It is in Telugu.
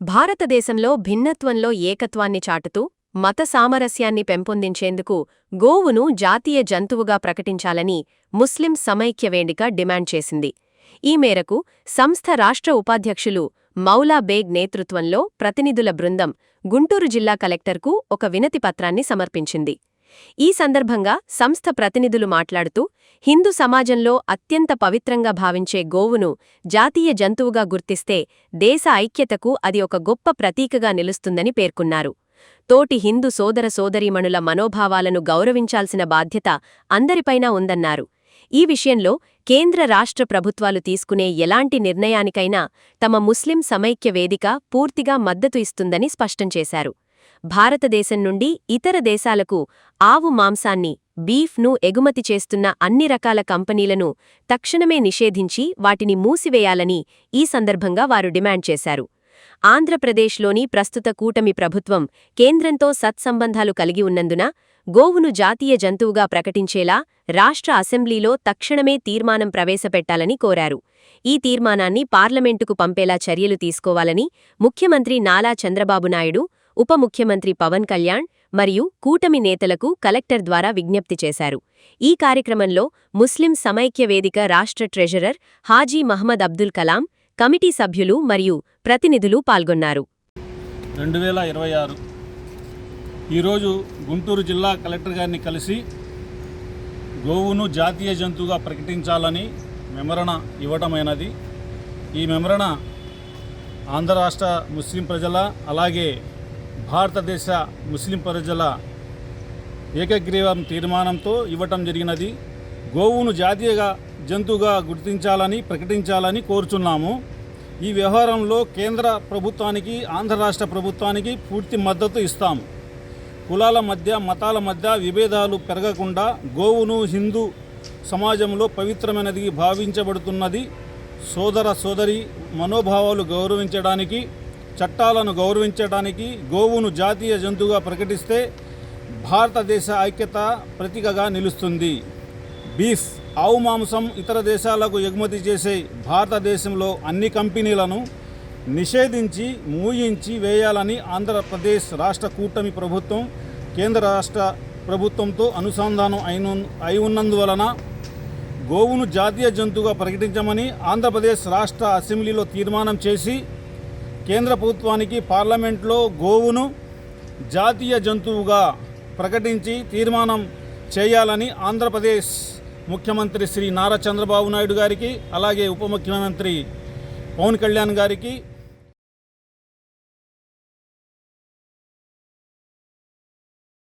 భారతదేశంలో భిన్నత్వంలో ఏకత్వాన్ని చాటుతూ మత సామరస్యాన్ని పెంపొందించేందుకు గోవును జాతీయ జంతువుగా ప్రకటించాలని ముస్లిం సమైక్య వేదిక డిమాండ్ చేసింది. ఈ మేరకు సంస్థ రాష్ట్ర ఉపాధ్యక్షులు మౌలా బేగ్ నేతృత్వంలో ప్రతినిధుల బృందం గుంటూరు జిల్లా కలెక్టర్కు ఒక వినతి పత్రాన్ని సమర్పించింది. ఈ సందర్భంగా సంస్థ ప్రతినిధులు మాట్లాడుతూ హిందూ సమాజంలో అత్యంత పవిత్రంగా భావించే గోవును జాతీయ జంతువుగా గుర్తిస్తే దేశ ఐక్యతకు అది ఒక గొప్ప ప్రతీకగా నిలుస్తుందని పేర్కొన్నారు. తోటి హిందూ సోదర సోదరీమణుల మనోభావాలను గౌరవించాల్సిన బాధ్యత అందరిపైనా ఉందన్నారు. ఈ విషయంలో కేంద్ర రాష్ట్ర ప్రభుత్వాలు తీసుకునే ఎలాంటి నిర్ణయానికైనా తమ ముస్లిం సమైక్య వేదిక పూర్తిగా మద్దతు ఇస్తుందని స్పష్టం చేశారు. భారతదేశం నుండి ఇతర దేశాలకు ఆవు మాంసాన్ని బీఫ్ను ఎగుమతి చేస్తున్న అన్ని రకాల కంపెనీలను తక్షణమే నిషేధించి వాటిని మూసివేయాలని ఈ సందర్భంగా వారు డిమాండ్ చేశారు. ఆంధ్రప్రదేశ్లోని ప్రస్తుత కూటమి ప్రభుత్వం కేంద్రంతో సత్సంబంధాలు కలిగి ఉన్నందున గోవును జాతీయ జంతువుగా ప్రకటించేలా రాష్ట్ర అసెంబ్లీలో తక్షణమే తీర్మానం ప్రవేశపెట్టాలని కోరారు. ఈ తీర్మానాన్ని పార్లమెంటుకు పంపేలా చర్యలు తీసుకోవాలని ముఖ్యమంత్రి నారా చంద్రబాబు నాయుడు, ఉప ముఖ్యమంత్రి పవన్ కళ్యాణ్ మరియు కూటమి నేతలకు కలెక్టర్ ద్వారా విజ్ఞప్తి చేశారు. ఈ కార్యక్రమంలో ముస్లిం సమైక్య వేదిక రాష్ట్ర ట్రెజరర్ హాజీ మహ్మద్ అబ్దుల్ కలాం, కమిటీ సభ్యులు మరియు ప్రతినిధులు పాల్గొన్నారు. 2026 ఈరోజు గుంటూరు జిల్లా కలెక్టర్ గారిని కలిసి గోవును జాతీయ జంతువుగా ప్రకటించాలని మెమరణ ఇవ్వటమైనది. ఈ మెమరణ ఆంధ్ర రాష్ట్ర ముస్లిం ప్రజల అలాగే భారతదేశ ముస్లిం ప్రజల ఏకగ్రీవం తీర్మానంతో ఇవ్వటం జరిగినది. గోవును జాతీయ జంతువుగా గుర్తించాలని ప్రకటించాలని కోరుచున్నాము. ఈ వ్యవహారంలో కేంద్ర ప్రభుత్వానికి ఆంధ్ర రాష్ట్ర ప్రభుత్వానికి పూర్తి మద్దతు ఇస్తాము. కులాల మధ్య మతాల మధ్య విభేదాలు పెరగకుండా గోవును హిందూ సమాజంలో పవిత్రమైనది భావించబడుతున్నది. సోదర సోదరి మనోభావాలు గౌరవించడానికి, చట్టాలను గౌరవించడానికి గోవును జాతీయ జంతువుగా ప్రకటిస్తే భారతదేశ ఐక్యత ప్రతీకగా నిలుస్తుంది. బీఫ్, ఆవు మాంసం ఇతర దేశాలకు ఎగుమతి చేసే భారతదేశంలో అన్ని కంపెనీలను నిషేధించి మూయించి వేయాలని ఆంధ్రప్రదేశ్ రాష్ట్ర కూటమి ప్రభుత్వం కేంద్ర రాష్ట్ర ప్రభుత్వంతో అనుసంధానం అయి ఉన్నందువలన గోవును జాతీయ జంతువుగా ప్రకటించమని ఆంధ్రప్రదేశ్ రాష్ట్ర అసెంబ్లీలో తీర్మానం చేసి కేంద్ర ప్రభుత్వానికి పార్లమెంట్లో గోవును జాతీయ జంతువుగా ప్రకటించి తీర్మానం చేయాలని ఆంధ్రప్రదేశ్ ముఖ్యమంత్రి శ్రీ నారా చంద్రబాబు నాయుడు గారికి అలాగే ఉప ముఖ్యమంత్రి పవన్ కళ్యాణ్ గారికి